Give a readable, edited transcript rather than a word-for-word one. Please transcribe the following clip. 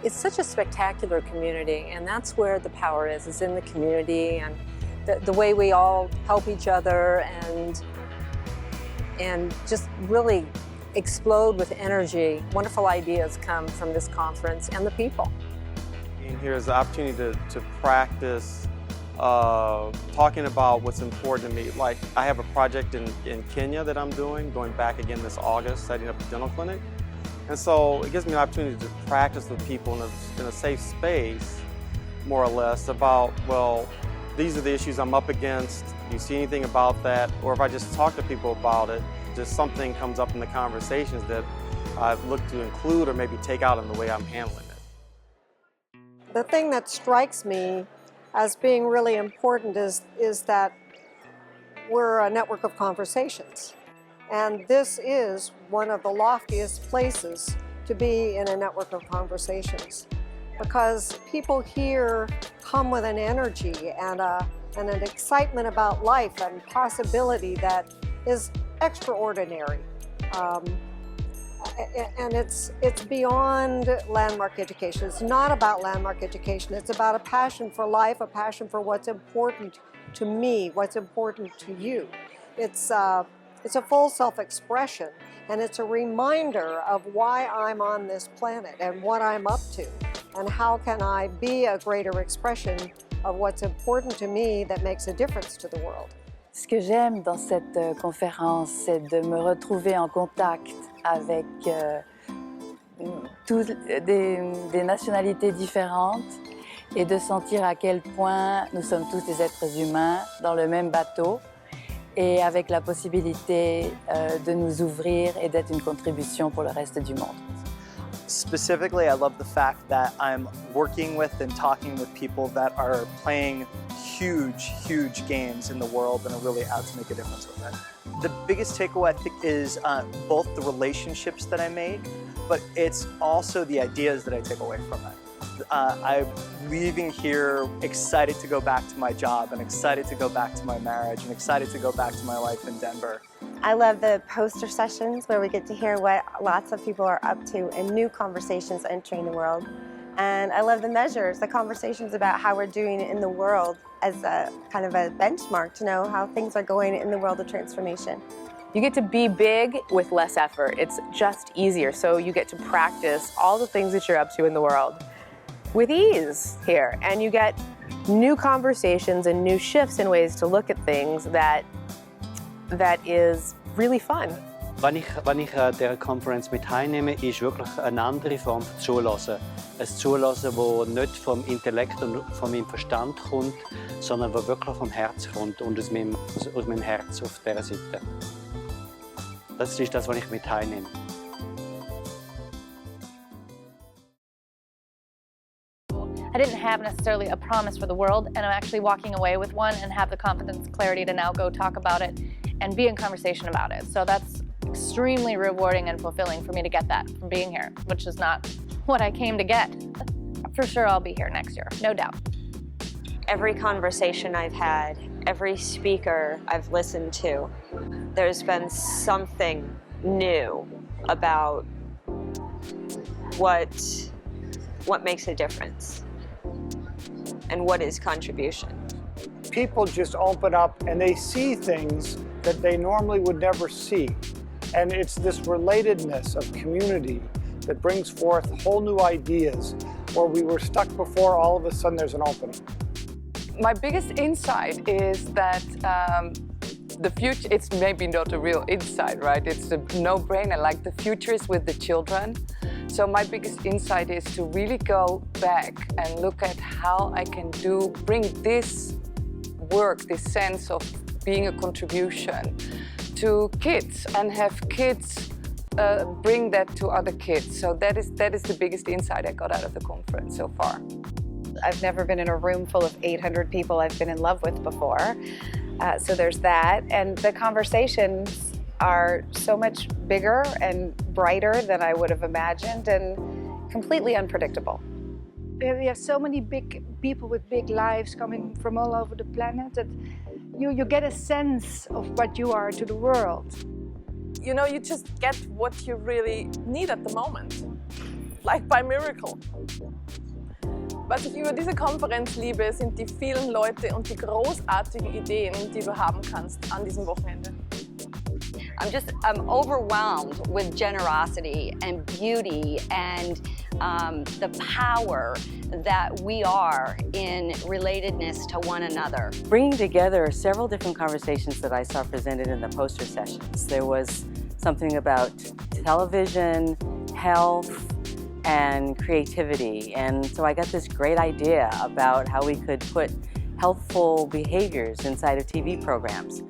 It's such a spectacular community, and that's where the power is in the community, and the way we all help each other and just really explode with energy. Wonderful ideas come from this conference and the people. Being here is the opportunity to practice talking about what's important to me. Like, I have a project in Kenya that I'm doing, going back again this August, setting up a dental clinic. And so it gives me an opportunity to practice with people in a safe space, more or less, about, well, these are the issues I'm up against. Do you see anything about that? Or if I just talk to people about it, just something comes up in the conversations that I've looked to include or maybe take out in the way I'm handling it. The thing that strikes me as being really important is that we're a network of conversations. And this is one of the loftiest places to be in a network of conversations, because people here come with an energy and an excitement about life and possibility that is extraordinary. And it's beyond landmark education. It's not about landmark education. It's about a passion for life, a passion for what's important to me, what's important to you. It's a full self-expression, and it's a reminder of why I'm on this planet and what I'm up to, and how can I be a greater expression of what's important to me that makes a difference to the world. Ce que j'aime dans cette conférence, c'est de me retrouver en contact avec des nationalités différentes et de sentir à quel point nous sommes tous des êtres humains dans le même bateau et avec la possibilité de nous ouvrir et d'être une contribution pour le reste du monde. Specifically, I love the fact that I'm working with and talking with people that are playing huge, huge games in the world and are really out to make a difference with it. The biggest takeaway, I think, is both the relationships that I made, but it's also the ideas that I take away from it. I'm leaving here excited to go back to my job and excited to go back to my marriage and excited to go back to my life in Denver. I love the poster sessions where we get to hear what lots of people are up to and new conversations entering the world. And I love the measures, the conversations about how we're doing in the world as a kind of a benchmark to know how things are going in the world of transformation. You get to be big with less effort. It's just easier, so you get to practice all the things that you're up to in the world with ease here, and you get new conversations and new shifts in ways to look at things that is really fun. Wenn ich dieser Konferenz mit teilnehme, ist wirklich eine andere Form von Zuhören. Ein Zuhören, das nicht vom Intellekt und von meinem Verstand kommt, sondern das wirklich vom Herz kommt und aus meinem Herz auf dieser Seite. Das ist das, was ich mit teilnehme. I didn't have necessarily a promise for the world, and I'm actually walking away with one and have the confidence, clarity to now go talk about it and be in conversation about it. So that's extremely rewarding and fulfilling for me to get that from being here, which is not what I came to get. For sure I'll be here next year, no doubt. Every conversation I've had, every speaker I've listened to, there's been something new about what makes a difference and what is contribution. People just open up and they see things that they normally would never see. And it's this relatedness of community that brings forth whole new ideas. Where we were stuck before, all of a sudden there's an opening. My biggest insight is that the future, it's maybe not a real insight, right? It's a no-brainer, like the future is with the children. So my biggest insight is to really go back and look at how I can bring this work, this sense of being a contribution to kids and have kids bring that to other kids. So that is the biggest insight I got out of the conference so far. I've never been in a room full of 800 people I've been in love with before. So there's that. And the conversations are so much bigger and brighter than I would have imagined and completely unpredictable. We have so many big people with big lives coming from all over the planet that you get a sense of what you are to the world. You know, you just get what you really need at the moment. like by miracle. Was ich über diese Konferenz liebe, sind die vielen Leute und die großartigen Ideen, die du haben kannst an diesem Wochenende. I'm overwhelmed with generosity and beauty and the power that we are in relatedness to one another. Bringing together several different conversations that I saw presented in the poster sessions. There was something about television, health, and creativity. And so I got this great idea about how we could put healthful behaviors inside of TV programs.